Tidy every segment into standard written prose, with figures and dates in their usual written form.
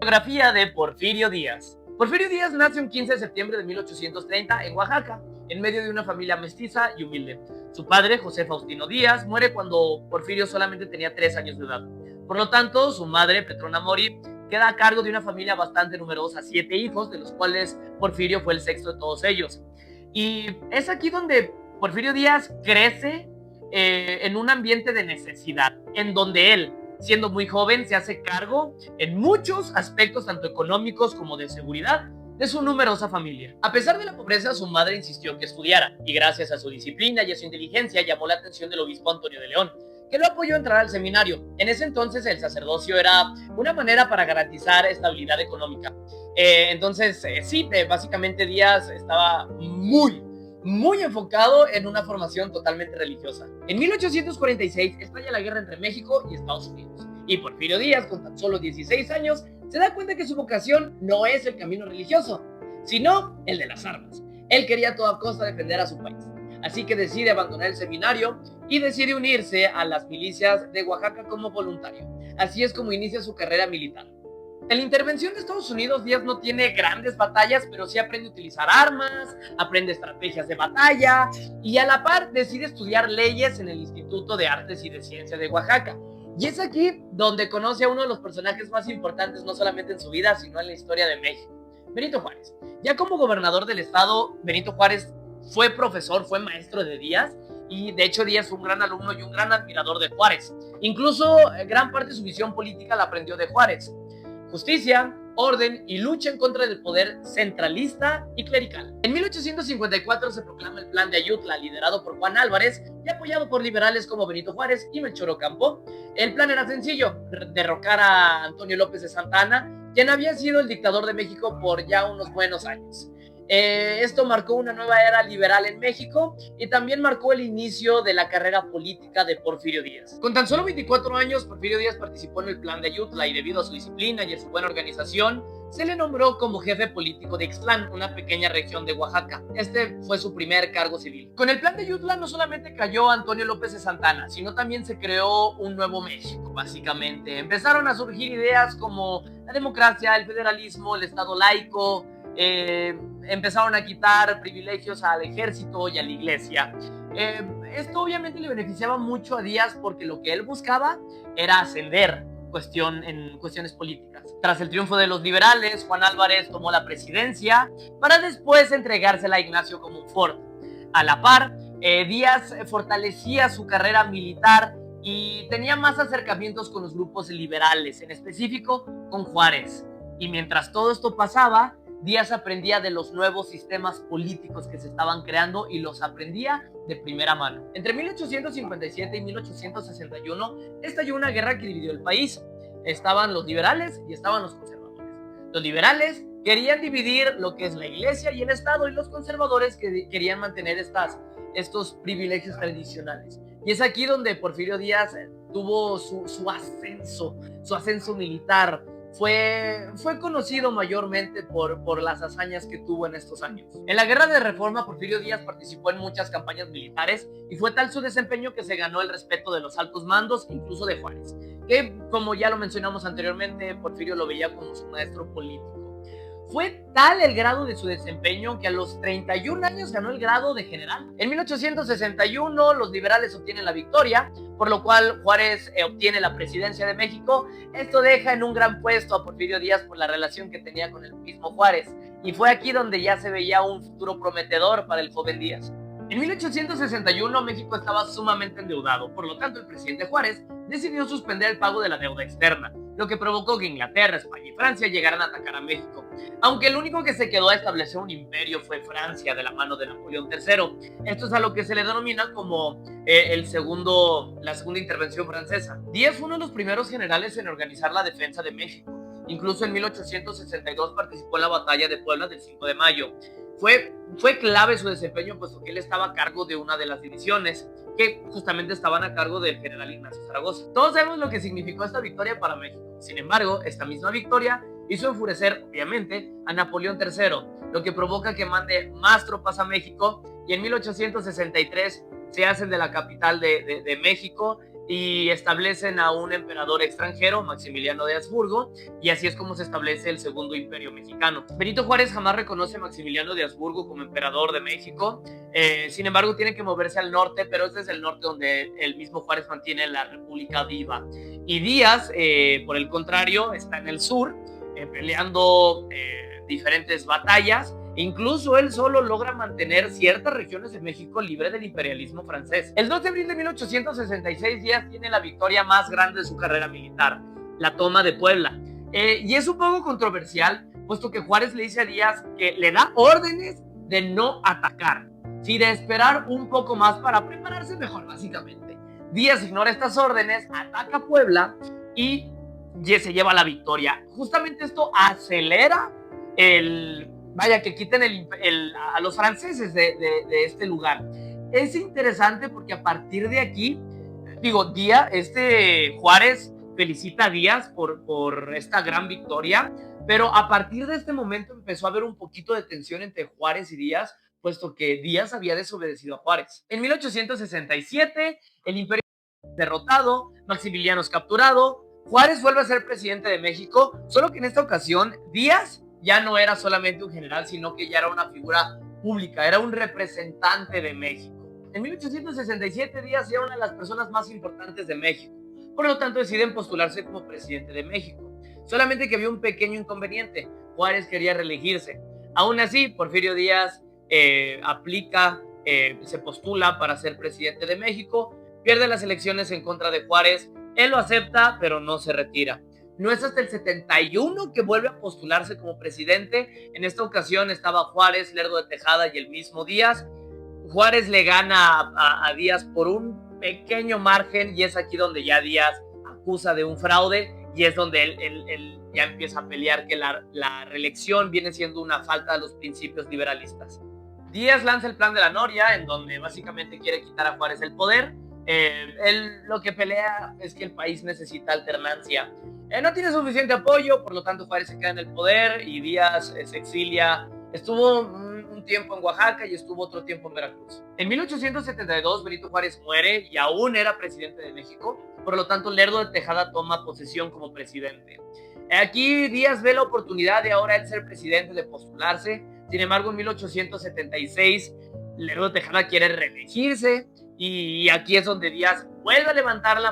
Biografía de Porfirio Díaz. Porfirio Díaz nace un 15 de septiembre de 1830 en Oaxaca, en medio de una familia mestiza y humilde. Su padre, José Faustino Díaz, muere cuando Porfirio solamente tenía 3 años de edad. Por lo tanto, su madre, Petrona Mori, queda a cargo de una familia bastante numerosa, 7 hijos, de los cuales Porfirio fue el sexto de todos ellos. Y es aquí donde Porfirio Díaz crece en un ambiente de necesidad, en donde él, siendo muy joven, se hace cargo en muchos aspectos, tanto económicos como de seguridad, de su numerosa familia. A pesar de la pobreza, su madre insistió que estudiara, y gracias a su disciplina y a su inteligencia llamó la atención del obispo Antonio de León, que lo apoyó a entrar al seminario. En ese entonces el sacerdocio era una manera para garantizar estabilidad económica. Básicamente Díaz estaba muy enfocado en una formación totalmente religiosa. En 1846 estalla la guerra entre México y Estados Unidos, y Porfirio Díaz, con tan solo 16 años, se da cuenta que su vocación no es el camino religioso, sino el de las armas. Él quería a toda costa defender a su país, así que decide abandonar el seminario y decide unirse a las milicias de Oaxaca como voluntario. Así es como inicia su carrera militar. En la intervención de Estados Unidos, Díaz no tiene grandes batallas, pero sí aprende a utilizar armas, aprende estrategias de batalla y a la par decide estudiar leyes en el Instituto de Artes y de Ciencias de Oaxaca. Y es aquí donde conoce a uno de los personajes más importantes, no solamente en su vida, sino en la historia de México, Benito Juárez. Ya como gobernador del estado, Benito Juárez fue profesor, fue maestro de Díaz, y de hecho Díaz fue un gran alumno y un gran admirador de Juárez. Incluso gran parte de su visión política la aprendió de Juárez. Justicia, orden y lucha en contra del poder centralista y clerical. En 1854 se proclama el Plan de Ayutla, liderado por Juan Álvarez y apoyado por liberales como Benito Juárez y Melchor Ocampo. El plan era sencillo: derrocar a Antonio López de Santa Anna, quien había sido el dictador de México por ya unos buenos años. Esto marcó una nueva era liberal en México y también marcó el inicio de la carrera política de Porfirio Díaz. Con tan solo 24 años, Porfirio Díaz participó en el Plan de Ayutla y debido a su disciplina y a su buena organización, se le nombró como jefe político de Ixtlán, una pequeña región de Oaxaca. Este fue su primer cargo civil. Con el Plan de Ayutla no solamente cayó Antonio López de Santa Anna, sino también se creó un nuevo México, básicamente. Empezaron a surgir ideas como la democracia, el federalismo, el Estado laico. Empezaron a quitar privilegios al ejército y a la iglesia. Esto obviamente le beneficiaba mucho a Díaz porque lo que él buscaba era ascender en cuestiones políticas. Tras el triunfo de los liberales, Juan Álvarez tomó la presidencia para después entregársela a Ignacio Comonfort. A la par, Díaz fortalecía su carrera militar y tenía más acercamientos con los grupos liberales, en específico con Juárez. Y mientras todo esto pasaba, Díaz aprendía de los nuevos sistemas políticos que se estaban creando y los aprendía de primera mano. Entre 1857 y 1861 estalló una guerra que dividió el país. Estaban los liberales y estaban los conservadores. Los liberales querían dividir lo que es la iglesia y el Estado, y los conservadores querían mantener estos privilegios tradicionales. Y es aquí donde Porfirio Díaz tuvo su ascenso militar. Fue conocido mayormente por las hazañas que tuvo en estos años. En la Guerra de Reforma, Porfirio Díaz participó en muchas campañas militares y fue tal su desempeño que se ganó el respeto de los altos mandos, incluso de Juárez, que, como ya lo mencionamos anteriormente, Porfirio lo veía como su maestro político. Fue tal el grado de su desempeño que a los 31 años ganó el grado de general. En 1861 los liberales obtienen la victoria, por lo cual Juárez obtiene la presidencia de México. Esto deja en un gran puesto a Porfirio Díaz por la relación que tenía con el mismo Juárez, y fue aquí donde ya se veía un futuro prometedor para el joven Díaz. En 1861 México estaba sumamente endeudado, por lo tanto el presidente Juárez decidió suspender el pago de la deuda externa, lo que provocó que Inglaterra, España y Francia llegaran a atacar a México. Aunque el único que se quedó a establecer un imperio fue Francia, de la mano de Napoleón III. Esto es a lo que se le denomina como la segunda intervención francesa. Díaz fue uno de los primeros generales en organizar la defensa de México. Incluso en 1862 participó en la batalla de Puebla del 5 de mayo. Fue clave su desempeño, puesto que él estaba a cargo de una de las divisiones que justamente estaban a cargo del general Ignacio Zaragoza. Todos sabemos lo que significó esta victoria para México. Sin embargo, esta misma victoria hizo enfurecer, obviamente, a Napoleón III, lo que provoca que mande más tropas a México, y en 1863 se hacen de la capital de México y establecen a un emperador extranjero, Maximiliano de Habsburgo, y así es como se establece el segundo imperio mexicano. Benito Juárez jamás reconoce a Maximiliano de Habsburgo como emperador de México, sin embargo tiene que moverse al norte, pero este es el norte donde el mismo Juárez mantiene la república viva. Y Díaz, por el contrario, está en el sur, peleando diferentes batallas. Incluso él solo logra mantener ciertas regiones de México libre del imperialismo francés. El 2 de abril de 1866 Díaz tiene la victoria más grande de su carrera militar, la toma de Puebla. Y es un poco controversial, puesto que Juárez le dice a Díaz que le da órdenes de no atacar, sí, de esperar un poco más para prepararse mejor, básicamente. Díaz ignora estas órdenes, ataca Puebla y se lleva la victoria. Justamente esto acelera que quiten a los franceses de este lugar. Es interesante porque a partir de aquí, Juárez felicita a Díaz por esta gran victoria, pero a partir de este momento empezó a haber un poquito de tensión entre Juárez y Díaz, puesto que Díaz había desobedecido a Juárez. En 1867, el imperio derrotado, Maximiliano es capturado, Juárez vuelve a ser presidente de México, solo que en esta ocasión Díaz ya no era solamente un general, sino que ya era una figura pública, era un representante de México. En 1867 Díaz era una de las personas más importantes de México, por lo tanto deciden postularse como presidente de México. Solamente que había un pequeño inconveniente: Juárez quería reelegirse. Aún así, Porfirio Díaz se postula para ser presidente de México, pierde las elecciones en contra de Juárez, él lo acepta, pero no se retira. No es hasta el 71 que vuelve a postularse como presidente. En esta ocasión estaba Juárez, Lerdo de Tejada y el mismo Díaz. Juárez le gana a Díaz por un pequeño margen, y es aquí donde ya Díaz acusa de un fraude, y es donde él ya empieza a pelear que la reelección viene siendo una falta de los principios liberalistas. Díaz lanza el Plan de la Noria, en donde básicamente quiere quitar a Juárez el poder. Él lo que pelea es que el país necesita alternancia. No tiene suficiente apoyo, por lo tanto Juárez se queda en el poder y Díaz se exilia. Estuvo un tiempo en Oaxaca y estuvo otro tiempo en Veracruz. En 1872 Benito Juárez muere y aún era presidente de México, por lo tanto Lerdo de Tejada toma posesión como presidente. Aquí Díaz ve la oportunidad de ahora él ser presidente, de postularse. Sin embargo, en 1876 Lerdo de Tejada quiere reelegirse, y aquí es donde Díaz vuelve a levantar la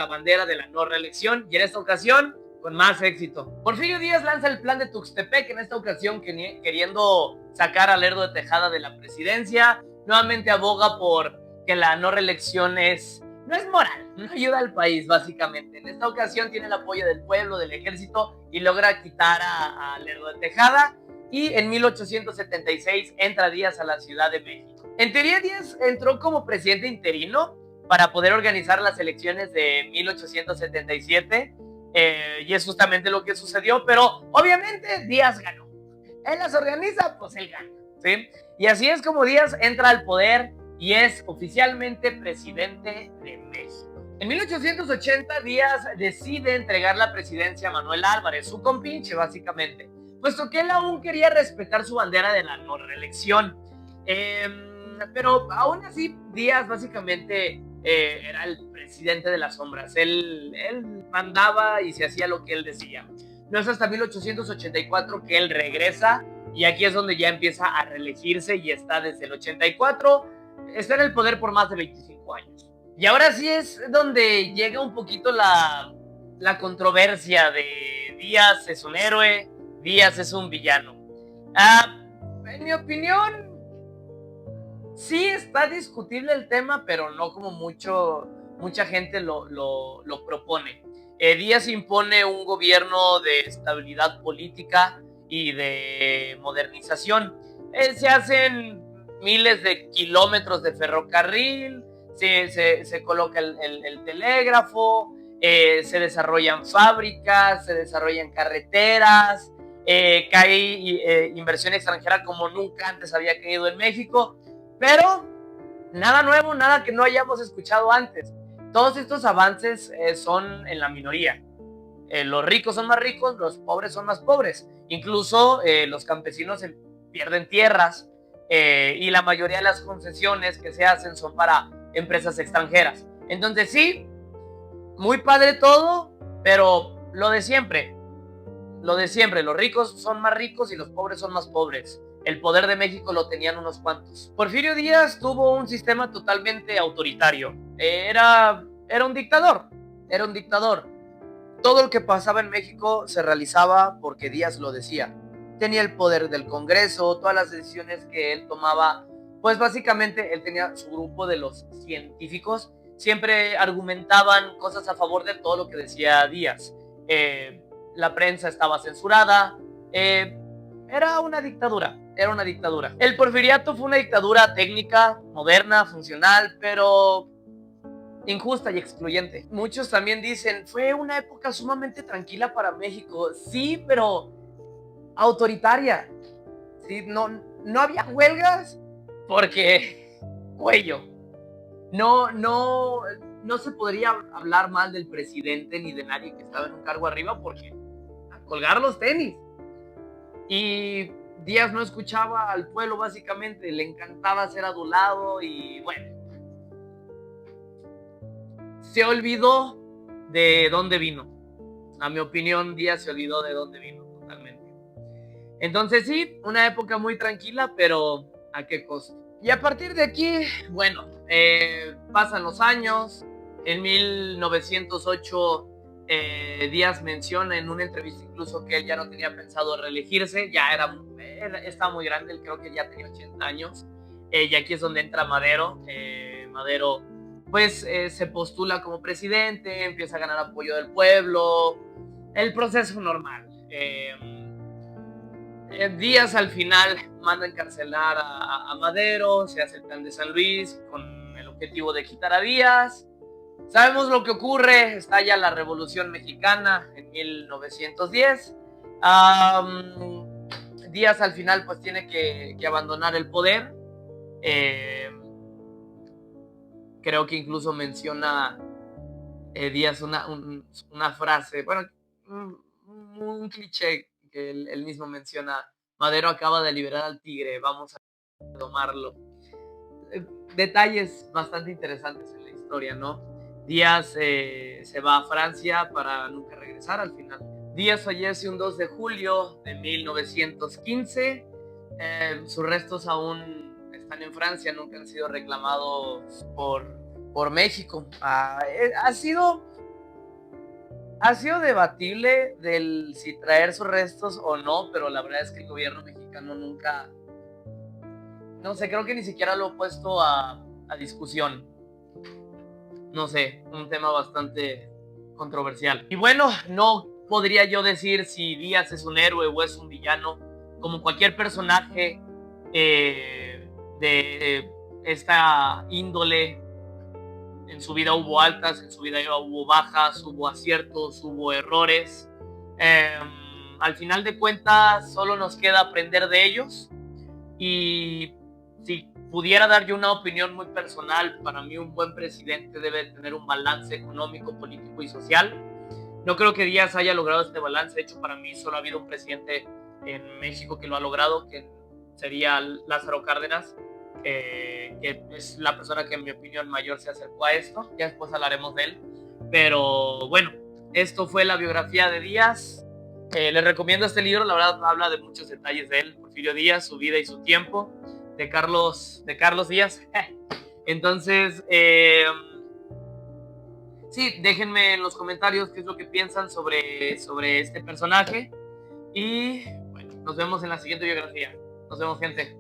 bandera de la no reelección, y en esta ocasión con más éxito. Porfirio Díaz lanza el Plan de Tuxtepec, en esta ocasión queriendo sacar a Lerdo de Tejada de la presidencia. Nuevamente aboga por que la no reelección no es moral, no ayuda al país, básicamente. En esta ocasión tiene el apoyo del pueblo, del ejército, y logra quitar a Lerdo de Tejada. Y en 1876 entra Díaz a la Ciudad de México. En teoría, Díaz entró como presidente interino para poder organizar las elecciones de 1877, y es justamente lo que sucedió, pero obviamente Díaz ganó. Él las organiza, pues él gana, ¿sí? Y así es como Díaz entra al poder y es oficialmente presidente de México. En 1880 Díaz decide entregar la presidencia a Manuel Álvarez, su compinche básicamente, puesto que él aún quería respetar su bandera de la no reelección. Pero aún así Díaz básicamente era el presidente de las sombras. Él mandaba y se hacía lo que él decía. No es hasta 1884 que él regresa, y aquí es donde ya empieza a reelegirse, y está desde el 84, está en el poder por más de 25 años. Y ahora sí es donde llega un poquito la controversia de Díaz es un héroe, Díaz es un villano. En mi opinión, sí está discutible el tema, pero no como mucha gente lo propone. Díaz impone un gobierno de estabilidad política y de modernización. Se hacen miles de kilómetros de ferrocarril, se coloca el telégrafo, se desarrollan fábricas, se desarrollan carreteras, cae inversión extranjera como nunca antes había caído en México, pero nada nuevo, nada que no hayamos escuchado antes. Todos estos avances son en la minoría. Los ricos son más ricos, los pobres son más pobres. Incluso los campesinos pierden tierras, y la mayoría de las concesiones que se hacen son para empresas extranjeras. Entonces sí, muy padre todo, pero lo de siempre, los ricos son más ricos y los pobres son más pobres. El poder de México lo tenían unos cuantos. Porfirio Díaz tuvo un sistema totalmente autoritario. Era un dictador, era un dictador. Todo lo que pasaba en México se realizaba porque Díaz lo decía. Tenía el poder del Congreso, todas las decisiones que él tomaba, pues básicamente él tenía su grupo de los científicos, siempre argumentaban cosas a favor de todo lo que decía Díaz. La prensa estaba censurada, era una dictadura, era una dictadura. El porfiriato fue una dictadura técnica, moderna, funcional, pero injusta y excluyente. Muchos también dicen, fue una época sumamente tranquila para México. Sí, pero autoritaria. Sí, no había huelgas porque cuello. No se podría hablar mal del presidente ni de nadie que estaba en un cargo arriba porque a colgar los tenis. Y Díaz no escuchaba al pueblo básicamente, le encantaba ser adulado y bueno, se olvidó de dónde vino. A mi opinión, Díaz se olvidó de dónde vino totalmente. Entonces sí, una época muy tranquila, pero ¿a qué costo? Y a partir de aquí, bueno, pasan los años. En 1908, Díaz menciona en una entrevista incluso que él ya no tenía pensado reelegirse, estaba muy grande, él creo que ya tenía 80 años. Y aquí es donde entra Madero. Madero pues se postula como presidente, empieza a ganar apoyo del pueblo, el proceso normal. Díaz al final manda a encarcelar a Madero, se hace el plan de San Luis con el objetivo de quitar a Díaz. Sabemos lo que ocurre, estalla la Revolución Mexicana en 1910. Díaz al final pues tiene que abandonar el poder. Creo que incluso menciona Díaz una frase, bueno, un cliché que él mismo menciona: Madero acaba de liberar al tigre, vamos a tomarlo. Detalles bastante interesantes en la historia, ¿no? Díaz se va a Francia para nunca regresar al final. Díaz fallece un 2 de julio de 1915. Sus restos aún están en Francia, nunca han sido reclamados por México. Ha sido debatible del si traer sus restos o no, pero la verdad es que el gobierno mexicano nunca, no sé, creo que ni siquiera lo he puesto a discusión. No sé, un tema bastante controversial. Y bueno, no podría yo decir si Díaz es un héroe o es un villano. Como cualquier personaje de esta índole, en su vida hubo altas, en su vida hubo bajas, hubo aciertos, hubo errores. Al final de cuentas, solo nos queda aprender de ellos. Y si pudiera dar yo una opinión muy personal, para mí un buen presidente debe tener un balance económico, político y social. No creo que Díaz haya logrado este balance. De hecho, para mí solo ha habido un presidente en México que lo ha logrado, que sería Lázaro Cárdenas, que es la persona que en mi opinión mayor se acercó a esto. Ya después hablaremos de él. Pero bueno, esto fue la biografía de Díaz. Les recomiendo este libro, la verdad habla de muchos detalles de él, Porfirio Díaz, su vida y su tiempo, de Carlos Díaz. Entonces, sí, déjenme en los comentarios qué es lo que piensan sobre este personaje. Y bueno, nos vemos en la siguiente biografía. Nos vemos, gente.